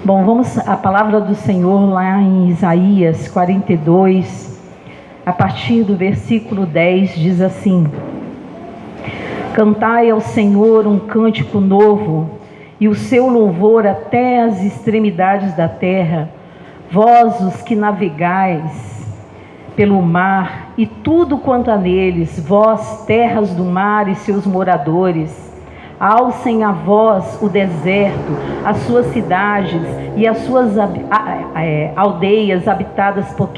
Bom, vamos à palavra do Senhor lá em Isaías 42, a partir do versículo 10, diz assim: Cantai ao Senhor um cântico novo, e o seu louvor até as extremidades da terra, vós os que navegais pelo mar e tudo quanto há neles, vós terras do mar e seus moradores. Alcem a voz o deserto, as suas cidades e as suas aldeias habitadas por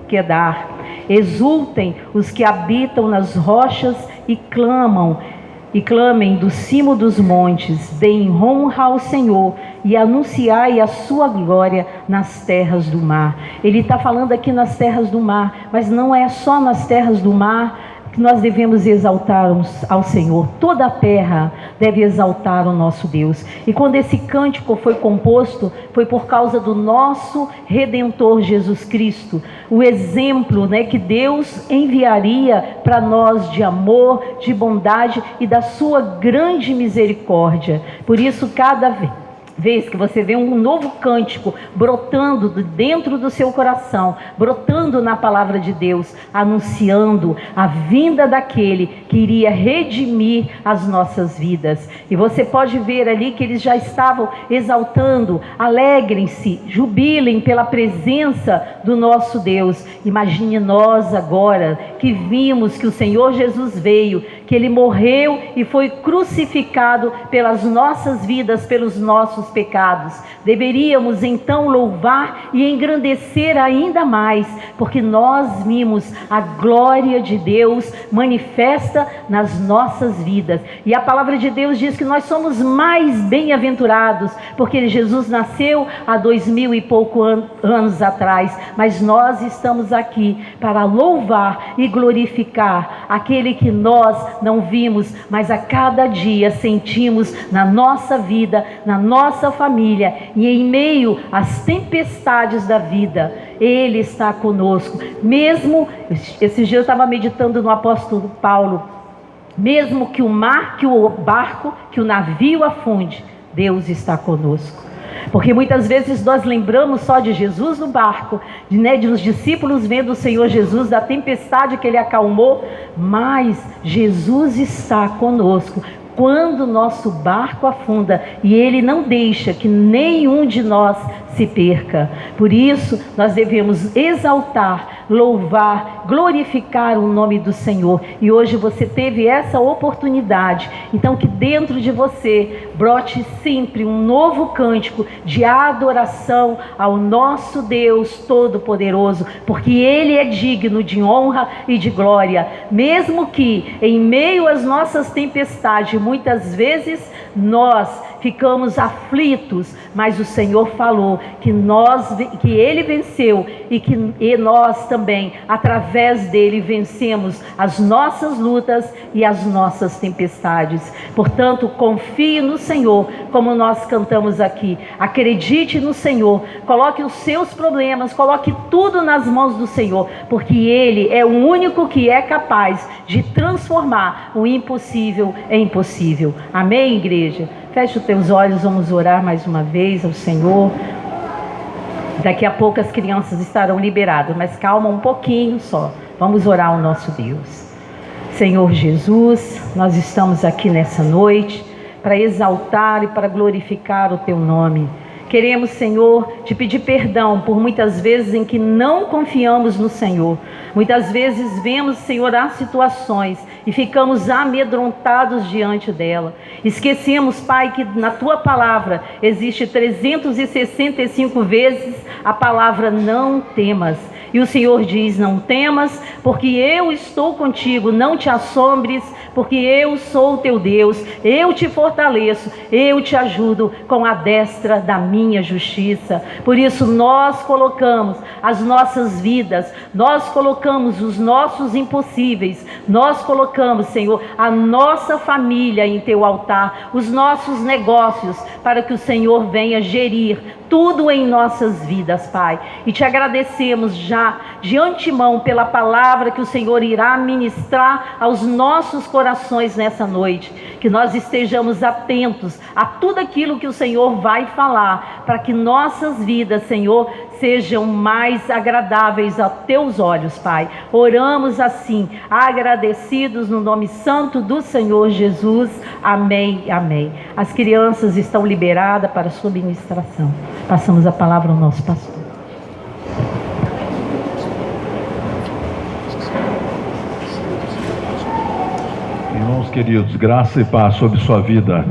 Quedar. Exultem os que habitam nas rochas e clamem do cimo dos montes. Deem honra ao Senhor e anunciai a sua glória nas terras do mar. Ele está falando aqui nas terras do mar, mas não é só nas terras do mar que nós devemos exaltar ao Senhor. Toda a terra deve exaltar o nosso Deus. E quando esse cântico foi composto, foi por causa do nosso Redentor Jesus Cristo, o exemplo, que Deus enviaria para nós de amor, de bondade e da sua grande misericórdia. Por isso, cada vez que você vê um novo cântico brotando dentro do seu coração, brotando na palavra de Deus, anunciando a vinda daquele que iria redimir as nossas vidas. E você pode ver ali que eles já estavam exaltando: alegrem-se, jubilem pela presença do nosso Deus. Imagine nós agora que vimos que o Senhor Jesus veio, que Ele morreu e foi crucificado pelas nossas vidas, pelos nossos pecados. Deveríamos então louvar e engrandecer ainda mais, porque nós vimos a glória de Deus manifesta nas nossas vidas. E a palavra de Deus diz que nós somos mais bem-aventurados, porque Jesus nasceu há 2000 e pouco anos atrás, mas nós estamos aqui para louvar e glorificar aquele que nós não vimos, mas a cada dia sentimos na nossa vida, na nossa família e em meio às tempestades da vida. Ele está conosco. Mesmo, esses dias eu estava meditando no apóstolo Paulo, mesmo que o mar, que o barco, que o navio afunde, Deus está conosco. Porque muitas vezes nós lembramos só de Jesus no barco, de os discípulos vendo o Senhor Jesus, da tempestade que Ele acalmou, mas Jesus está conosco quando o nosso barco afunda, e Ele não deixa que nenhum de nós se perca. Por isso nós devemos exaltar, louvar, glorificar o nome do Senhor. E hoje você teve essa oportunidade, então que dentro de você brote sempre um novo cântico de adoração ao nosso Deus Todo-Poderoso, porque Ele é digno de honra e de glória. Mesmo que em meio às nossas tempestades, muitas vezes nós ficamos aflitos, mas o Senhor falou que Ele venceu e nós também, através dele, vencemos as nossas lutas e as nossas tempestades. Portanto, confie no Senhor, como nós cantamos aqui. Acredite no Senhor, coloque os seus problemas, coloque tudo nas mãos do Senhor, porque Ele é o único que é capaz de transformar o impossível em possível. Amém, igreja? Feche os teus olhos, vamos orar mais uma vez ao Senhor. Daqui a pouco as crianças estarão liberadas, mas calma um pouquinho só. Vamos orar ao nosso Deus. Senhor Jesus, nós estamos aqui nessa noite para exaltar e para glorificar o Teu nome. Queremos, Senhor, te pedir perdão por muitas vezes em que não confiamos no Senhor. Muitas vezes vemos, Senhor, as situações e ficamos amedrontados diante dela. Esquecemos, Pai, que na Tua palavra existe 365 vezes a palavra não temas. E o Senhor diz: não temas, porque eu estou contigo, não te assombres, porque eu sou o teu Deus, eu te fortaleço, eu te ajudo com a destra da minha justiça. Por isso nós colocamos as nossas vidas, nós colocamos os nossos impossíveis, nós colocamos, Senhor, a nossa família em teu altar, os nossos negócios, para que o Senhor venha gerir tudo em nossas vidas, Pai. E te agradecemos já de antemão pela palavra que o Senhor irá ministrar aos nossos corações nessa noite. Que nós estejamos atentos a tudo aquilo que o Senhor vai falar, para que nossas vidas, Senhor, sejam mais agradáveis aos teus olhos, Pai. Oramos assim, agradecidos no nome santo do Senhor Jesus. Amém, amém. As crianças estão liberadas para a sua ministração. Passamos a palavra ao nosso pastor. Irmãos queridos, graça e paz sobre sua vida.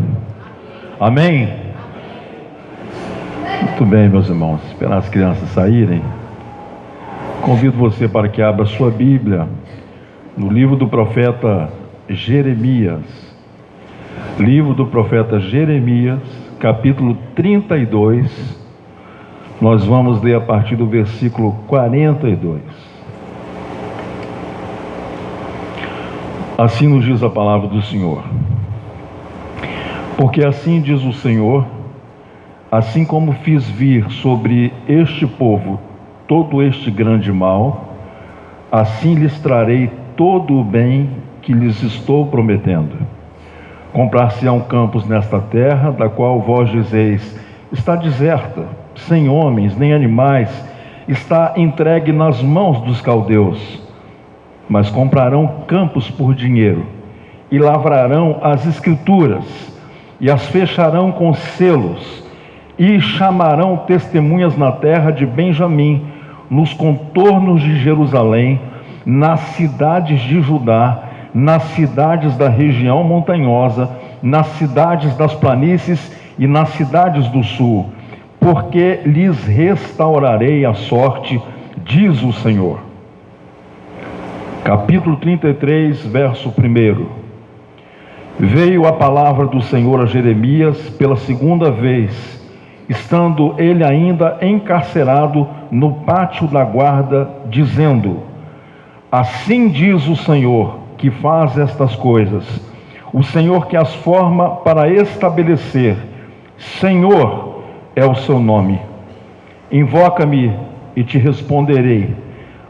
Amém? Muito bem, meus irmãos. Esperar as crianças saírem. Convido você para que abra sua Bíblia no livro do profeta Jeremias. Livro do profeta Jeremias, capítulo 32. Nós vamos ler a partir do versículo 42. Assim nos diz a palavra do Senhor. Porque assim diz o Senhor: assim como fiz vir sobre este povo todo este grande mal, assim lhes trarei todo o bem que lhes estou prometendo. Comprar-se-ão campos nesta terra, da qual vós dizeis: está deserta, sem homens nem animais, está entregue nas mãos dos caldeus. Mas comprarão campos por dinheiro, e lavrarão as escrituras, e as fecharão com selos, e chamarão testemunhas na terra de Benjamim, nos contornos de Jerusalém, nas cidades de Judá, nas cidades da região montanhosa, nas cidades das planícies e nas cidades do sul, porque lhes restaurarei a sorte, diz o Senhor. Capítulo 33, verso 1. Veio a palavra do Senhor a Jeremias pela segunda vez, estando ele ainda encarcerado no pátio da guarda, dizendo: assim diz o Senhor, que faz estas coisas, o Senhor que as forma para estabelecer. Senhor é o seu nome. Invoca-me e te responderei.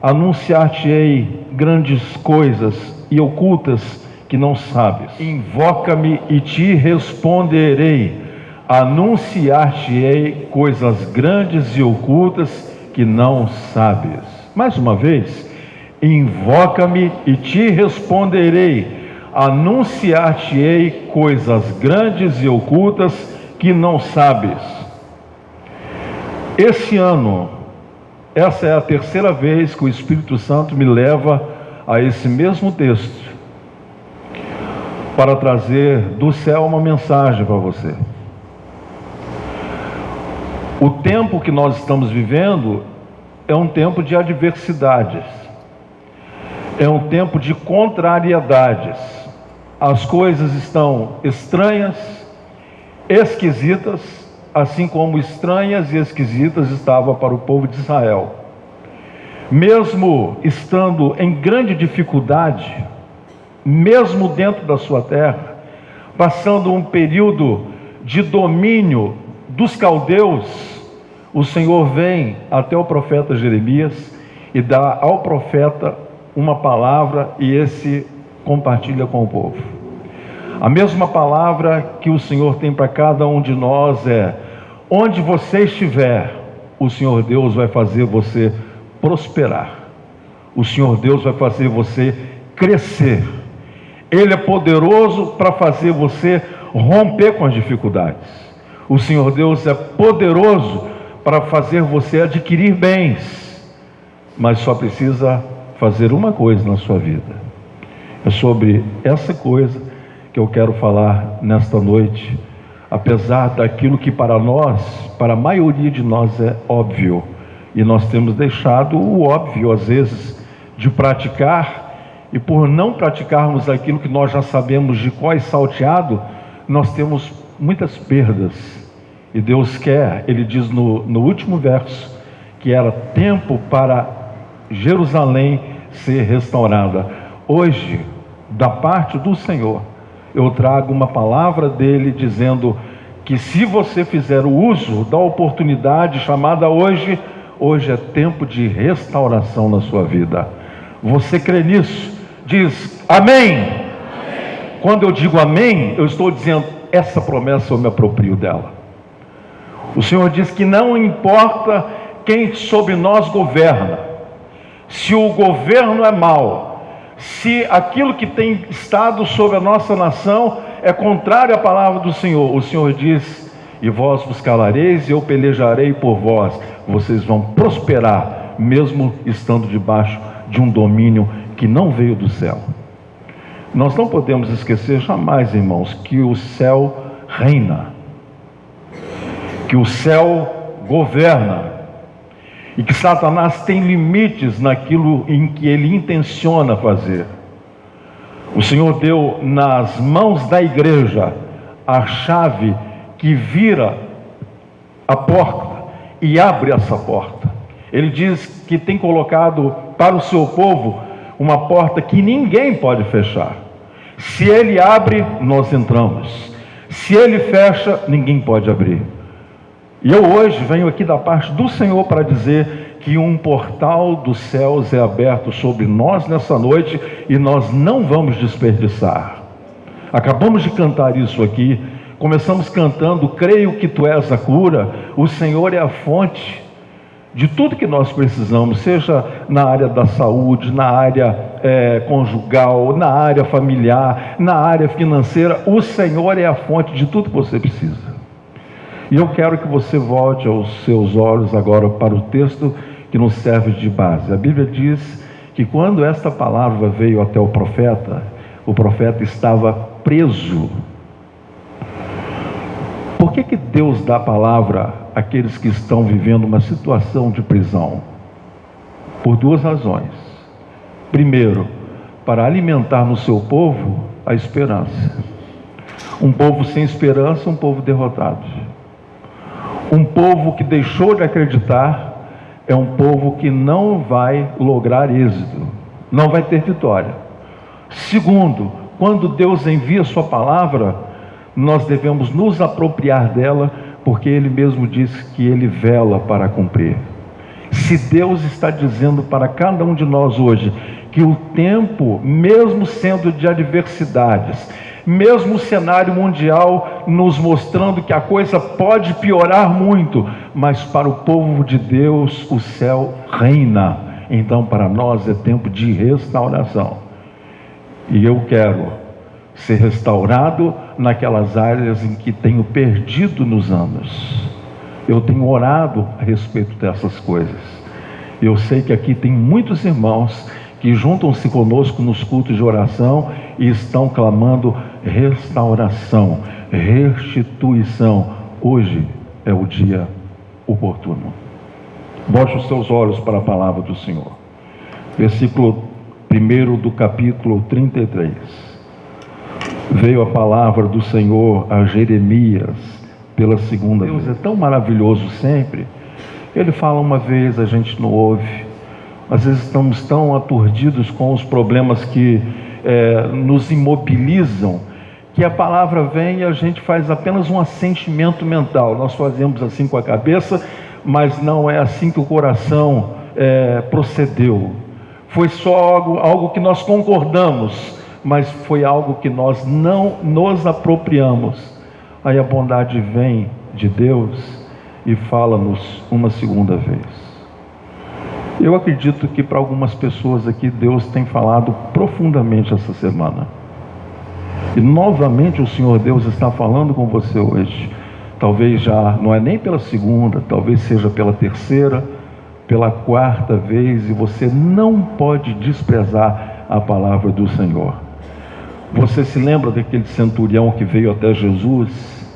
Anunciar-te-ei grandes coisas e ocultas que não sabes. Invoca-me e te responderei. Anunciar-te-ei coisas grandes e ocultas que não sabes. Mais uma vez, invoca-me e te responderei. Anunciar-te-ei coisas grandes e ocultas que não sabes. Esse ano, essa é a terceira vez que o Espírito Santo me leva a esse mesmo texto para trazer do céu uma mensagem para você. O tempo que nós estamos vivendo é um tempo de adversidades, é um tempo de contrariedades. As coisas estão estranhas, esquisitas, assim como estranhas e esquisitas estavam para o povo de Israel. Mesmo estando em grande dificuldade, mesmo dentro da sua terra, passando um período de domínio dos caldeus, o Senhor vem até o profeta Jeremias e dá ao profeta uma palavra, e esse compartilha com o povo. A mesma palavra que o Senhor tem para cada um de nós é: onde você estiver, o Senhor Deus vai fazer você prosperar. O Senhor Deus vai fazer você crescer. Ele é poderoso para fazer você romper com as dificuldades. O Senhor Deus é poderoso para fazer você adquirir bens, mas só precisa fazer uma coisa na sua vida. É sobre essa coisa que eu quero falar nesta noite, apesar daquilo que para nós, para a maioria de nós, é óbvio, e nós temos deixado o óbvio às vezes de praticar, e por não praticarmos aquilo que nós já sabemos de cor e salteado, nós temos muitas perdas. E Deus quer, Ele diz no último verso, que era tempo para Jerusalém ser restaurada. Hoje, da parte do Senhor, eu trago uma palavra dele dizendo que se você fizer o uso da oportunidade chamada hoje é tempo de restauração na sua vida. Você crê nisso? Diz amém. Amém. Quando eu digo amém, eu estou dizendo, essa promessa eu me aproprio dela. O Senhor diz que não importa quem sobre nós governa, se o governo é mau, se aquilo que tem estado sobre a nossa nação é contrário à palavra do Senhor, o Senhor diz, e vós vos calareis e eu pelejarei por vós, vocês vão prosperar, mesmo estando debaixo de um domínio que não veio do céu. Nós não podemos esquecer jamais, irmãos, que o céu reina, que o céu governa, e que Satanás tem limites naquilo em que ele intenciona fazer. O Senhor deu nas mãos da igreja a chave que vira a porta e abre essa porta. Ele diz que tem colocado para o seu povo uma porta que ninguém pode fechar. Se ele abre, nós entramos. Se ele fecha, ninguém pode abrir. E eu hoje venho aqui da parte do Senhor para dizer que um portal dos céus é aberto sobre nós nessa noite e nós não vamos desperdiçar. Acabamos de cantar isso aqui, começamos cantando, creio que tu és a cura, o Senhor é a fonte de tudo que nós precisamos, seja na área da saúde, na área conjugal, na área familiar, na área financeira, o Senhor é a fonte de tudo que você precisa. E eu quero que você volte aos seus olhos agora para o texto que nos serve de base. A Bíblia diz que quando esta palavra veio até o profeta estava preso. Por que Deus dá a palavra àqueles que estão vivendo uma situação de prisão? Por duas razões. Primeiro, para alimentar no seu povo a esperança. Um povo sem esperança, um povo derrotado. Um povo que deixou de acreditar é um povo que não vai lograr êxito, não vai ter vitória. Segundo, quando Deus envia sua palavra, nós devemos nos apropriar dela, porque Ele mesmo diz que Ele vela para cumprir. Se Deus está dizendo para cada um de nós hoje que o tempo, mesmo sendo de adversidades, mesmo o cenário mundial nos mostrando que a coisa pode piorar muito, mas para o povo de Deus o céu reina. Então para nós é tempo de restauração. E eu quero ser restaurado naquelas áreas em que tenho perdido nos anos. Eu tenho orado a respeito dessas coisas. Eu sei que aqui tem muitos irmãos que juntam-se conosco nos cultos de oração e estão clamando restauração, restituição. Hoje é o dia oportuno. Bote os seus olhos para a palavra do Senhor. Versículo 1 do capítulo 33. Veio a palavra do Senhor a Jeremias pela segunda vez. Deus é tão maravilhoso sempre. Ele fala uma vez, a gente não ouve. Às vezes estamos tão aturdidos com os problemas que nos imobilizam, que a palavra vem e a gente faz apenas um assentimento mental. Nós fazemos assim com a cabeça, mas não é assim que o coração procedeu. Foi só algo que nós concordamos, mas foi algo que nós não nos apropriamos. Aí a bondade vem de Deus e fala-nos uma segunda vez. Eu acredito que para algumas pessoas aqui Deus tem falado profundamente essa semana. E novamente o Senhor Deus está falando com você hoje. Talvez já não é nem pela segunda, talvez seja pela terceira, pela quarta vez, e você não pode desprezar a palavra do Senhor. Você se lembra daquele centurião que veio até Jesus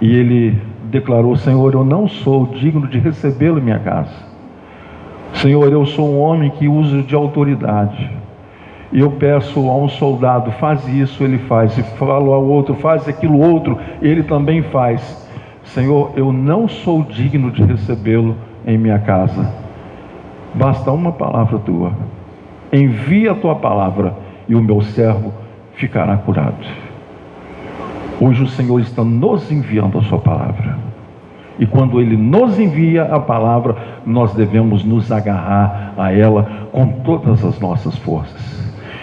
e ele declarou: Senhor, eu não sou digno de recebê-lo em minha casa. Senhor, eu sou um homem que uso de autoridade, e eu peço a um soldado, faz isso, ele faz, e falo ao outro, faz aquilo outro, ele também faz. Senhor, eu não sou digno de recebê-lo em minha casa. Basta uma palavra tua. Envia a tua palavra e o meu servo ficará curado. Hoje o Senhor está nos enviando a sua palavra. E quando Ele nos envia a palavra, nós devemos nos agarrar a ela com todas as nossas forças.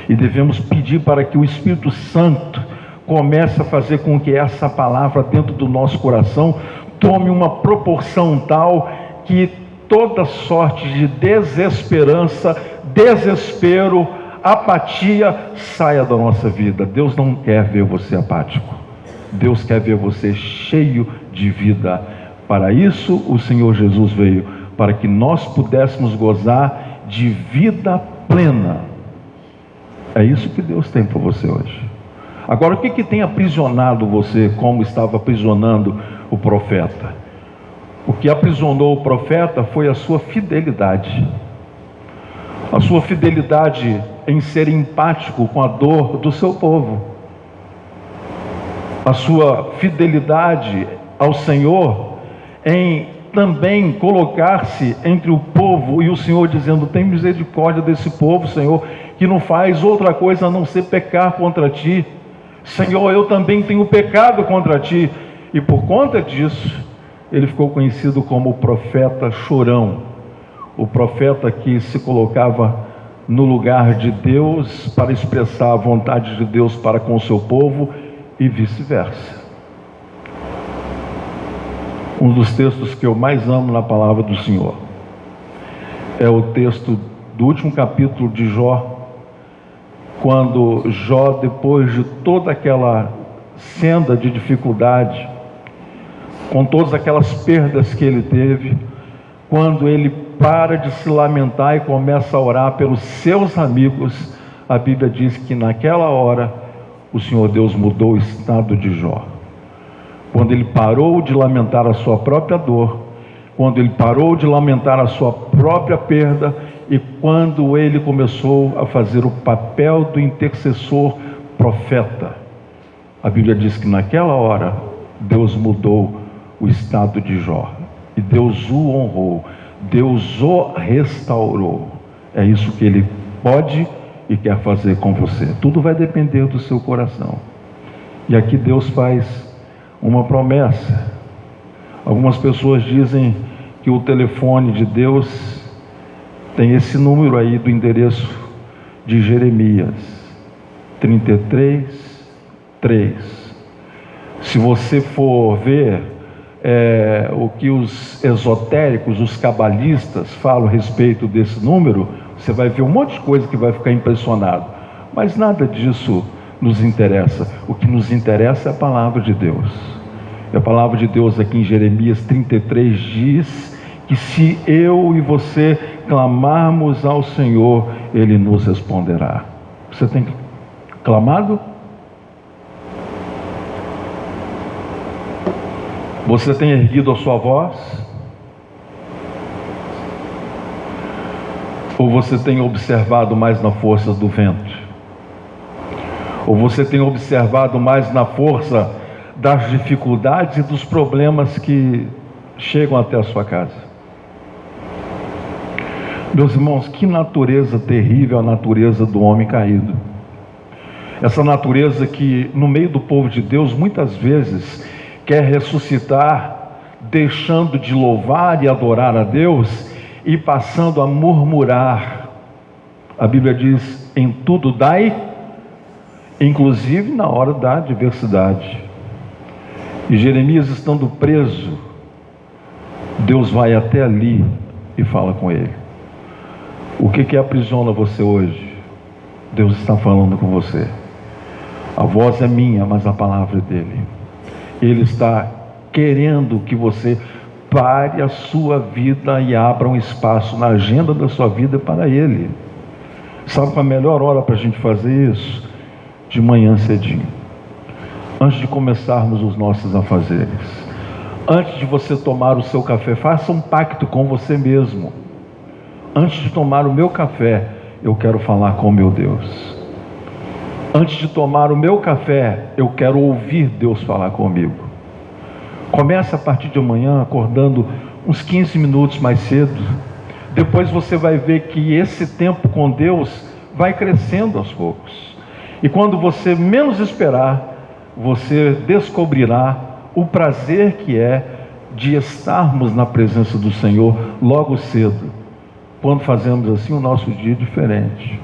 E devemos pedir para que o Espírito Santo comece a fazer com que essa palavra dentro do nosso coração tome uma proporção tal que toda sorte de desesperança, desespero, apatia saia da nossa vida. Deus não quer ver você apático. Deus quer ver você cheio de vida. Para isso o Senhor Jesus veio, para que nós pudéssemos gozar de vida plena. É isso que Deus tem para você hoje. Agora, o que tem aprisionado você, como estava aprisionando o profeta? O que aprisionou o profeta foi a sua fidelidade. A sua fidelidade em ser empático com a dor do seu povo. A sua fidelidade ao Senhor em também colocar-se entre o povo e o Senhor dizendo: tem misericórdia desse povo, Senhor, que não faz outra coisa a não ser pecar contra ti. Senhor, eu também tenho pecado contra ti. E por conta disso, ele ficou conhecido como o profeta chorão, o profeta que se colocava no lugar de Deus para expressar a vontade de Deus para com o seu povo e vice-versa. Um dos textos que eu mais amo na palavra do Senhor é o texto do último capítulo de Jó, quando Jó, depois de toda aquela senda de dificuldade, com todas aquelas perdas que ele teve, quando ele para de se lamentar e começa a orar pelos seus amigos, a Bíblia diz que naquela hora o Senhor Deus mudou o estado de Jó. Quando ele parou de lamentar a sua própria dor, quando ele parou de lamentar a sua própria perda, e quando ele começou a fazer o papel do intercessor profeta, a Bíblia diz que naquela hora Deus mudou o estado de Jó, e Deus o honrou, Deus o restaurou. É isso que ele pode e quer fazer com você. Tudo vai depender do seu coração. E aqui Deus faz uma promessa. Algumas pessoas dizem que o telefone de Deus tem esse número aí do endereço de Jeremias 33:3. Se você for ver o que os esotéricos, os cabalistas falam a respeito desse número, você vai ver um monte de coisa que vai ficar impressionado. Mas nada disso nos interessa. O que nos interessa é a palavra de Deus. E a palavra de Deus aqui em Jeremias 33 diz que se eu e você clamarmos ao Senhor, Ele nos responderá. Você tem clamado? Você tem erguido a sua voz? Ou você tem observado mais na força do vento? Ou você tem observado mais na força das dificuldades e dos problemas que chegam até a sua casa? Meus irmãos, que natureza terrível a natureza do homem caído. Essa natureza que no meio do povo de Deus muitas vezes quer ressuscitar, deixando de louvar e adorar a Deus e passando a murmurar. A Bíblia diz: em tudo dai, inclusive na hora da adversidade. E Jeremias, estando preso, Deus vai até ali e fala com ele. O que aprisiona você hoje? Deus está falando com você. A voz é minha, mas a palavra é dele. Ele está querendo que você pare a sua vida e abra um espaço na agenda da sua vida para Ele. Sabe qual é a melhor hora para a gente fazer isso? De manhã cedinho, antes de começarmos os nossos afazeres. Antes de você tomar o seu café, faça um pacto com você mesmo. Antes de tomar o meu café, eu quero falar com o meu Deus. Antes de tomar o meu café, eu quero ouvir Deus falar comigo. Comece a partir de amanhã acordando uns 15 minutos mais cedo. Depois você vai ver que esse tempo com Deus vai crescendo aos poucos. E quando você menos esperar, você descobrirá o prazer que é de estarmos na presença do Senhor logo cedo. Quando fazemos assim, o nosso dia é diferente.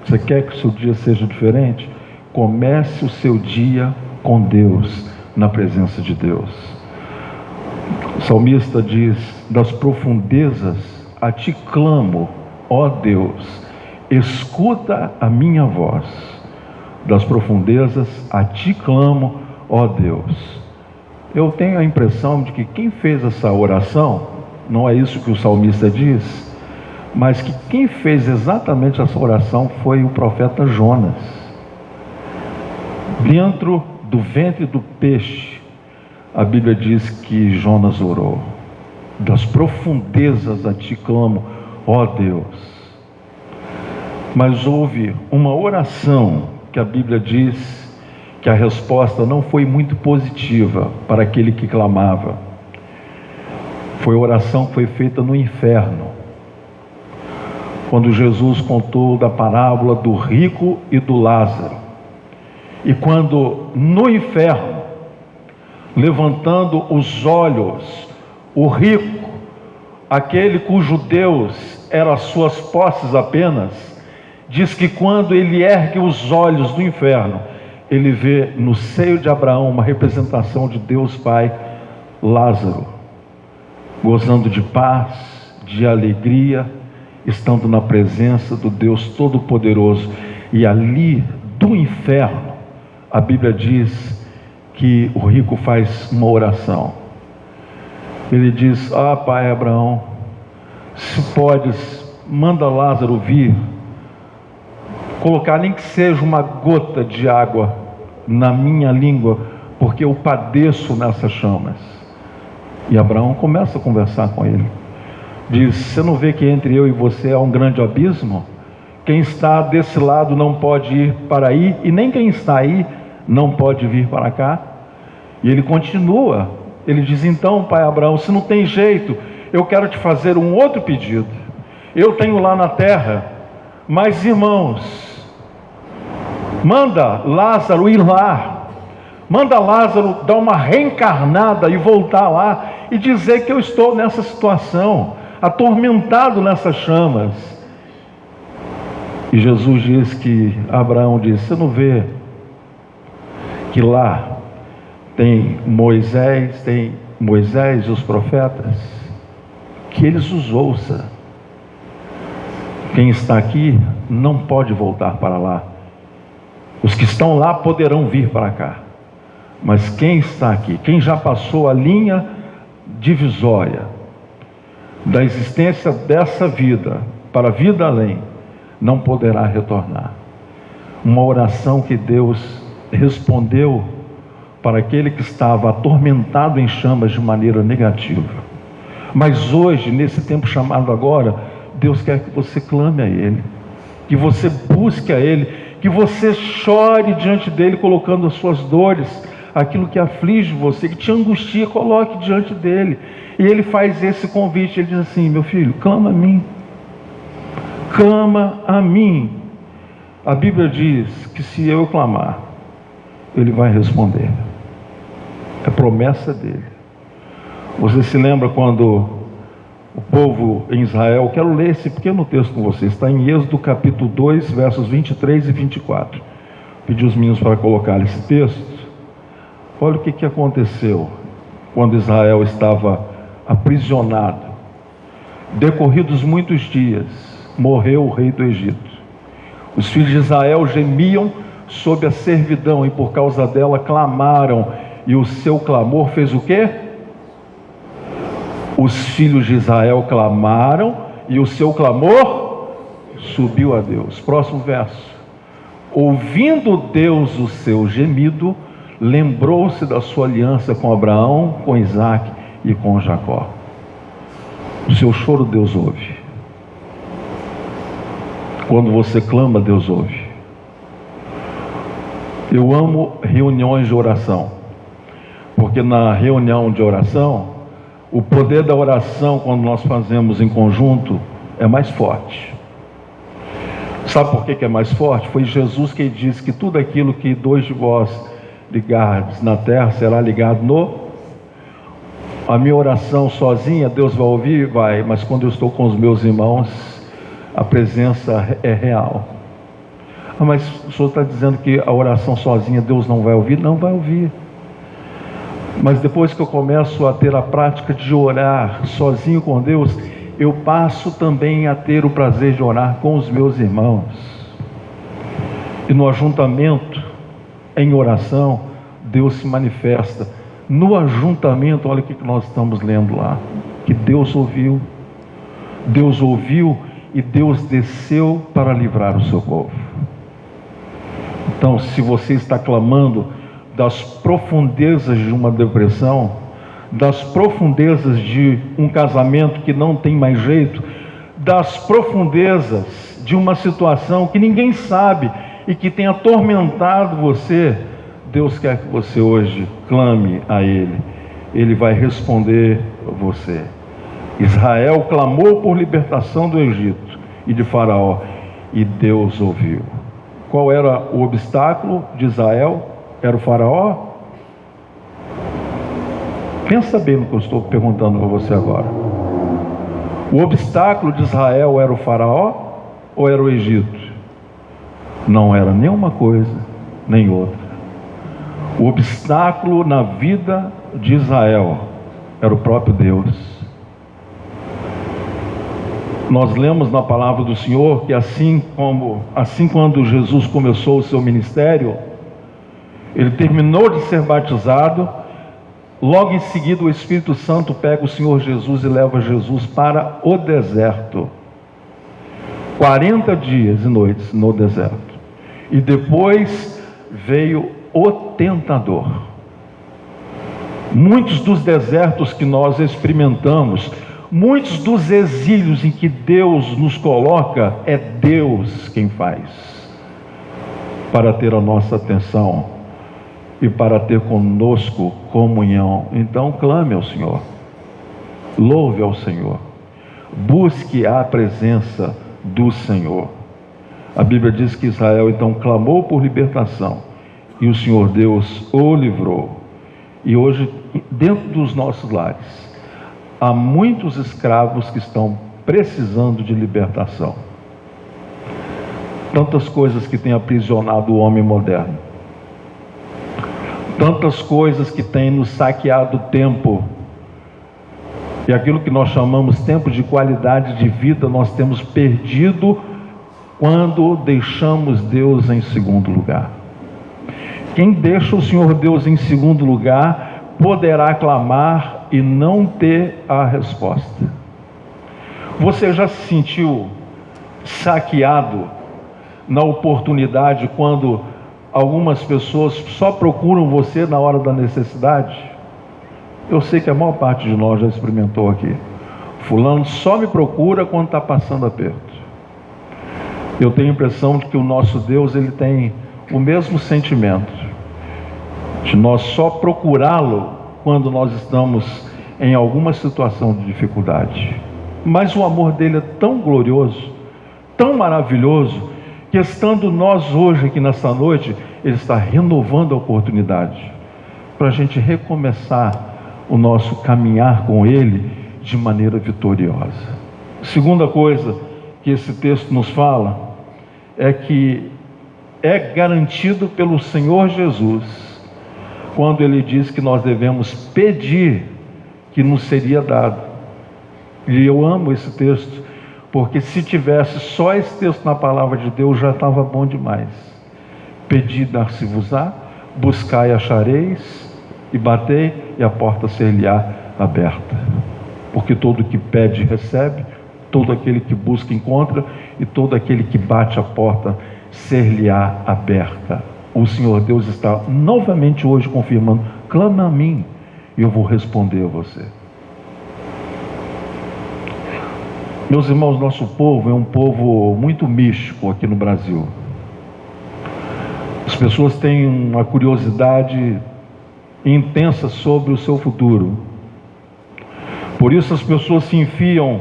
Você quer que o seu dia seja diferente? Comece o seu dia com Deus, na presença de Deus. O salmista diz: das profundezas a ti clamo, ó Deus, escuta a minha voz. Das profundezas a ti clamo, ó Deus. Eu tenho a impressão de que quem fez essa oração, não é isso que o salmista diz, mas que quem fez exatamente essa oração foi o profeta Jonas. Dentro do ventre do peixe, a Bíblia diz que Jonas orou: das profundezas a ti clamo, ó Deus. Mas houve uma oração que a Bíblia diz que a resposta não foi muito positiva para aquele que clamava. Foi a oração que foi feita no inferno, quando Jesus contou da parábola do rico e do Lázaro. E quando no inferno, levantando os olhos, o rico, aquele cujo Deus era as suas posses apenas, diz que quando ele ergue os olhos do inferno, ele vê no seio de Abraão uma representação de Deus Pai, Lázaro, gozando de paz, de alegria, estando na presença do Deus Todo-Poderoso. E ali do inferno, a Bíblia diz que o rico faz uma oração. Ele diz: ah, pai Abraão, se podes, manda Lázaro vir, colocar nem que seja uma gota de água na minha língua, porque eu padeço nessas chamas. E Abraão começa a conversar com ele. Diz: você não vê que entre eu e você há um grande abismo? Quem está desse lado não pode ir para aí, e nem quem está aí não pode vir para cá. E ele continua, ele diz: então, pai Abraão, se não tem jeito, eu quero te fazer um outro pedido. Eu tenho lá na terra mais irmãos. Manda Lázaro ir lá, manda Lázaro dar uma reencarnada e voltar lá e dizer que eu estou nessa situação, atormentado nessas chamas. E Jesus diz que Abraão diz: você não vê que lá tem Moisés e os profetas? Que eles os ouçam. Quem está aqui não pode voltar para lá. Os que estão lá poderão vir para cá, mas quem está aqui, quem já passou a linha divisória da existência dessa vida para a vida além, não poderá retornar. Uma oração que Deus respondeu para aquele que estava atormentado em chamas de maneira negativa. Mas hoje, nesse tempo chamado agora, Deus quer que você clame a Ele, que você busque a Ele, que você chore diante dele, colocando as suas dores, aquilo que aflige você, que te angustia, coloque diante dele. E ele faz esse convite, ele diz assim: meu filho, clama a mim, clama a mim. A Bíblia diz que se eu clamar, ele vai responder. É promessa dele. Você se lembra quando o povo em Israel, quero ler esse pequeno texto com vocês, está em Êxodo capítulo 2, versos 23 e 24. Pedi os meninos para colocar esse texto. Olha o que aconteceu quando Israel estava aprisionado. Decorridos muitos dias, morreu o rei do Egito. Os filhos de Israel gemiam sob a servidão e por causa dela clamaram, e o seu clamor fez o quê? Os filhos de Israel clamaram e o seu clamor subiu a Deus. Próximo verso. Ouvindo Deus o seu gemido, lembrou-se da sua aliança com Abraão, com Isaac e com Jacó. O seu choro Deus ouve. Quando você clama, Deus ouve. Eu amo reuniões de oração, porque na reunião de oração, o poder da oração, quando nós fazemos em conjunto, é mais forte. Sabe por que é mais forte? Foi Jesus que disse que tudo aquilo que dois de vós ligados na terra, será ligado no... A minha oração sozinha, Deus vai ouvir? Vai, mas quando eu estou com os meus irmãos, a presença é real. Ah, mas o senhor está dizendo que a oração sozinha Deus não vai ouvir? Não vai ouvir. Mas depois que eu começo a ter a prática de orar sozinho com Deus, eu passo também a ter o prazer de orar com os meus irmãos. E no ajuntamento, em oração, Deus se manifesta. No ajuntamento, olha o que nós estamos lendo lá, que Deus ouviu e Deus desceu para livrar o seu povo. Então, se você está clamando das profundezas de uma depressão, das profundezas de um casamento que não tem mais jeito, das profundezas de uma situação que ninguém sabe e que tem atormentado você, Deus quer que você hoje clame a Ele. Ele vai responder a você. Israel clamou por libertação do Egito e de Faraó, e Deus ouviu. Qual era o obstáculo de Israel? Era o Faraó? Pensa bem no que eu estou perguntando para você agora. O obstáculo de Israel era o Faraó ou era o Egito? Não era nem uma coisa, nem outra. O obstáculo na vida de Israel era o próprio Deus. Nós lemos na palavra do Senhor que assim quando Jesus começou o seu ministério, ele terminou de ser batizado, logo em seguida o Espírito Santo pega o Senhor Jesus e leva Jesus para o deserto. 40 dias e noites no deserto. E depois veio o tentador. Muitos dos desertos que nós experimentamos, muitos dos exílios em que Deus nos coloca, é Deus quem faz, para ter a nossa atenção e para ter conosco comunhão. Então clame ao Senhor, louve ao Senhor, busque a presença do Senhor. A Bíblia diz que Israel então clamou por libertação, e o Senhor Deus o livrou. E hoje, dentro dos nossos lares, há muitos escravos que estão precisando de libertação. Tantas coisas que têm aprisionado o homem moderno, tantas coisas que têm nos saqueado o tempo, e aquilo que nós chamamos tempo de qualidade de vida, nós temos perdido quando deixamos Deus em segundo lugar. Quem deixa o Senhor Deus em segundo lugar poderá clamar e não ter a resposta. Você já se sentiu saqueado na oportunidade quando algumas pessoas só procuram você na hora da necessidade? Eu sei que a maior parte de nós já experimentou aqui. Fulano só me procura quando está passando aperto. Eu tenho a impressão de que o nosso Deus, ele tem o mesmo sentimento de nós só procurá-lo quando nós estamos em alguma situação de dificuldade. Mas o amor dele é tão glorioso, tão maravilhoso, que estando nós hoje aqui nessa noite, ele está renovando a oportunidade para a gente recomeçar o nosso caminhar com ele de maneira vitoriosa. Segunda coisa que esse texto nos fala é que é garantido pelo Senhor Jesus quando ele diz que nós devemos pedir que nos seria dado. E eu amo esse texto, porque se tivesse só esse texto na palavra de Deus, já estava bom demais. Pedi, dar-se-vos-á, buscai e achareis, e batei, e a porta ser-lhe-á aberta. Porque todo que pede, recebe, todo aquele que busca, encontra, e todo aquele que bate a porta, ser-lhe-á aberta. O Senhor Deus está novamente hoje confirmando: clama a mim, e eu vou responder a você. Meus irmãos, nosso povo é um povo muito místico aqui no Brasil. As pessoas têm uma curiosidade intensa sobre o seu futuro. Por isso as pessoas se enfiam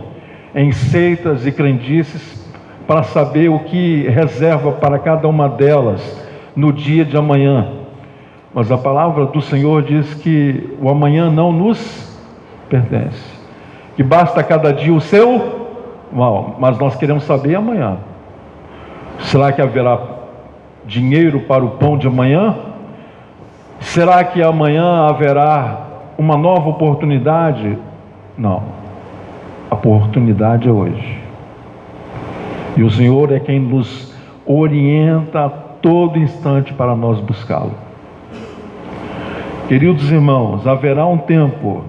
em seitas e crendices para saber o que reserva para cada uma delas no dia de amanhã. Mas a palavra do Senhor diz que o amanhã não nos pertence, que basta cada dia o seu mal. Mas nós queremos saber amanhã. Será que haverá dinheiro para o pão de amanhã? Será que amanhã haverá uma nova oportunidade? Não. A oportunidade é hoje. E o Senhor é quem nos orienta a todo instante para nós buscá-lo. Queridos irmãos, haverá um tempo,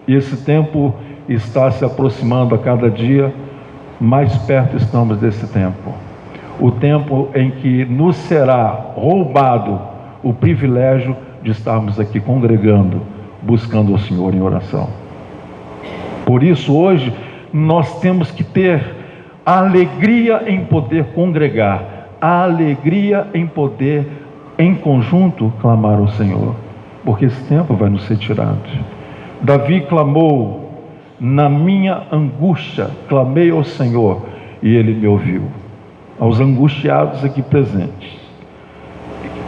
e esse tempo está se aproximando a cada dia, mais perto estamos desse tempo. O tempo em que nos será roubado o privilégio de estarmos aqui congregando, buscando o Senhor em oração. Por isso, hoje, nós temos que ter a alegria em poder congregar, a alegria em poder, em conjunto, clamar ao Senhor, porque esse tempo vai nos ser tirado. Davi clamou: na minha angústia, clamei ao Senhor, e Ele me ouviu. Aos angustiados aqui presentes,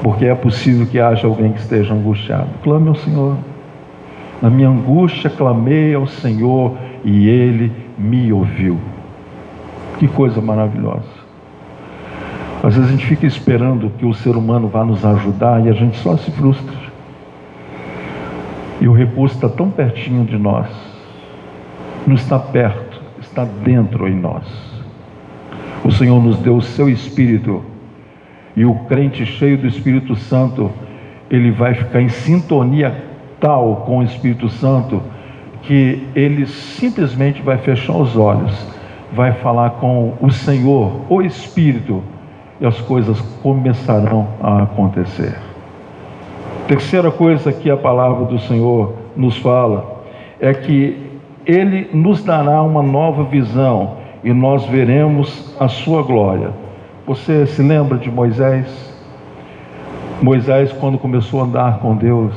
porque é possível que haja alguém que esteja angustiado, clame ao Senhor. Na minha angústia clamei ao Senhor e Ele me ouviu. Que coisa maravilhosa. Às vezes a gente fica esperando que o ser humano vá nos ajudar e a gente só se frustra. E o recurso está tão pertinho de nós, não está perto, está dentro em nós. O Senhor nos deu o seu Espírito, e o crente cheio do Espírito Santo, ele vai ficar em sintonia tal com o Espírito Santo, que ele simplesmente vai fechar os olhos, vai falar com o Senhor, o Espírito, e as coisas começarão a acontecer. Terceira coisa que a palavra do Senhor nos fala, é que Ele nos dará uma nova visão, e nós veremos a sua glória. Você se lembra de Moisés? Moisés, quando começou a andar com Deus,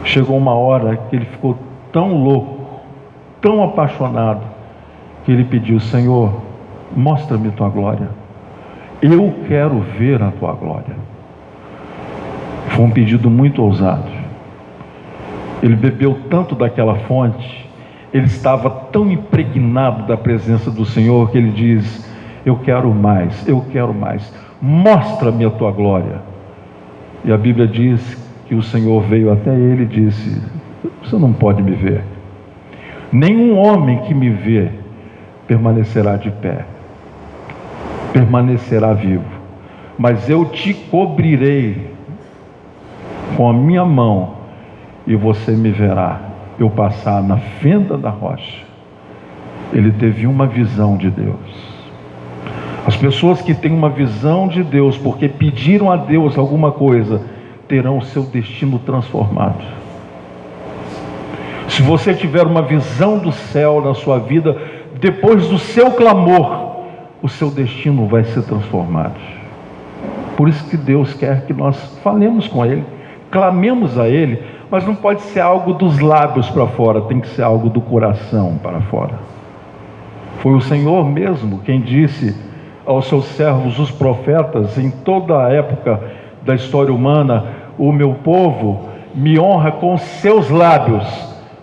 chegou uma hora que ele ficou tão louco, tão apaixonado, que ele pediu: Senhor, mostra-me tua glória, eu quero ver a tua glória. Foi um pedido muito ousado. Ele bebeu tanto daquela fonte, ele estava tão impregnado da presença do Senhor, que ele diz: eu quero mais, mostra-me a tua glória. E a Bíblia diz que o Senhor veio até ele e disse: você não pode me ver, nenhum homem que me vê permanecerá de pé, permanecerá vivo, mas eu te cobrirei com a minha mão, e você me verá eu passar na fenda da rocha. Ele teve uma visão de Deus. As pessoas que têm uma visão de Deus, porque pediram a Deus alguma coisa, terão o seu destino transformado. Se você tiver uma visão do céu na sua vida, depois do seu clamor, o seu destino vai ser transformado. Por isso que Deus quer que nós falemos com Ele, clamemos a Ele, mas não pode ser algo dos lábios para fora, tem que ser algo do coração para fora. Foi o Senhor mesmo quem disse aos seus servos, os profetas, em toda a época da história humana: o meu povo me honra com os seus lábios,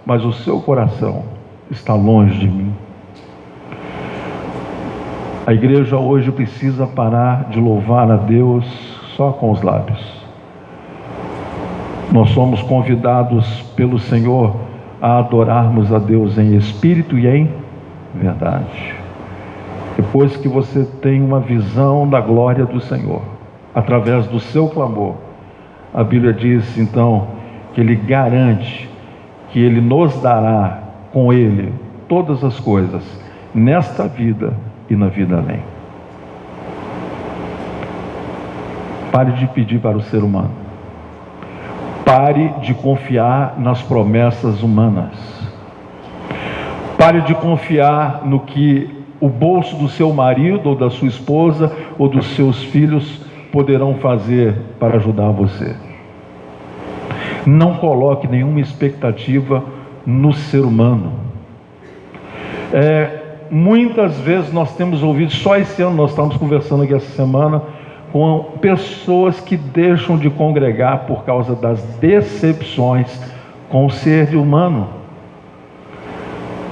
mas o seu coração está longe de mim. A igreja hoje precisa parar de louvar a Deus só com os lábios. Nós somos convidados pelo Senhor a adorarmos a Deus em espírito e em verdade. Depois que você tem uma visão da glória do Senhor, através do seu clamor, a Bíblia diz então que Ele garante que Ele nos dará com Ele todas as coisas, nesta vida e na vida além. Pare de pedir para o ser humano. Pare de confiar nas promessas humanas. Pare de confiar no que o bolso do seu marido, ou da sua esposa, ou dos seus filhos poderão fazer para ajudar você. Não coloque nenhuma expectativa no ser humano. Muitas vezes nós temos ouvido, só esse ano, nós estamos conversando aqui essa semana com pessoas que deixam de congregar por causa das decepções com o ser humano.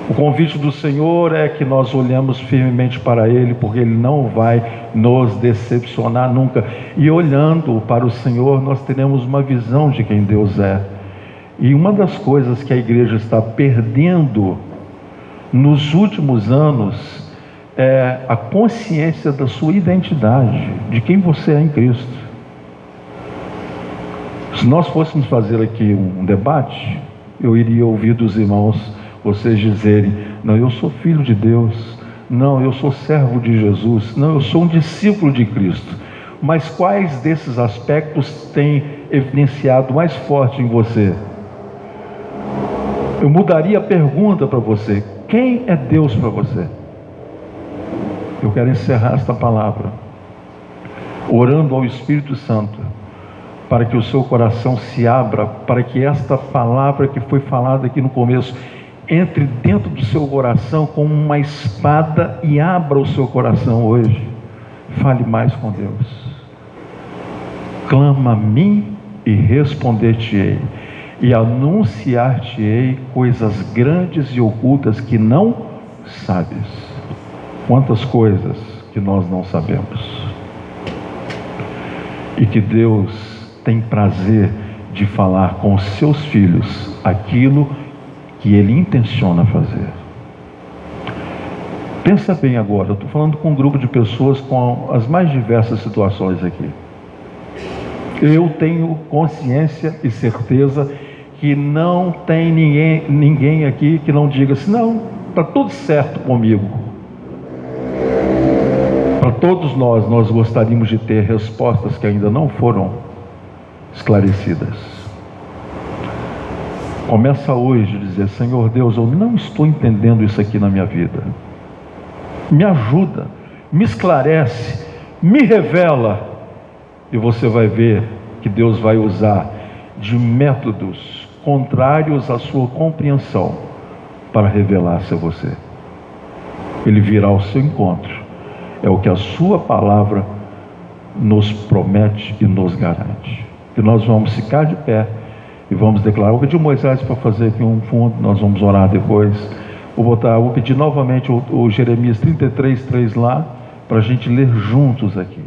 O convite do Senhor é que nós olhamos firmemente para Ele, porque Ele não vai nos decepcionar nunca. E olhando para o Senhor, nós teremos uma visão de quem Deus é. E uma das coisas que a igreja está perdendo nos últimos anos é a consciência da sua identidade, de quem você é em Cristo. Se nós fôssemos fazer aqui um debate, eu iria ouvir dos irmãos vocês dizerem: não, eu sou filho de Deus, não, eu sou servo de Jesus, não, eu sou um discípulo de Cristo. Mas quais desses aspectos têm evidenciado mais forte em você? Eu mudaria a pergunta para você: quem é Deus para você? Eu quero encerrar esta palavra orando ao Espírito Santo, para que o seu coração se abra, para que esta palavra que foi falada aqui no começo entre dentro do seu coração como uma espada e abra o seu coração hoje. Fale mais com Deus. Clama a mim e responder-te-ei, e anunciar-te-ei coisas grandes e ocultas que não sabes. Quantas coisas que nós não sabemos, e que Deus tem prazer de falar com os seus filhos aquilo que Ele intenciona fazer. Pensa bem agora, eu estou falando com um grupo de pessoas com as mais diversas situações aqui. Eu tenho consciência e certeza que não tem ninguém aqui que não diga assim: não, está tudo certo comigo. Para todos nós gostaríamos de ter respostas que ainda não foram esclarecidas. Começa hoje a dizer: Senhor Deus, eu não estou entendendo isso aqui na minha vida. Me ajuda, me esclarece, me revela. E você vai ver que Deus vai usar de métodos contrários à sua compreensão para revelar-se a você. Ele virá ao seu encontro. É o que a sua palavra nos promete e nos garante. E nós vamos ficar de pé e vamos declarar. Vou pedir o Moisés para fazer aqui um fundo, nós vamos orar depois. Vou pedir novamente o Jeremias 33:3 lá, para a gente ler juntos aqui.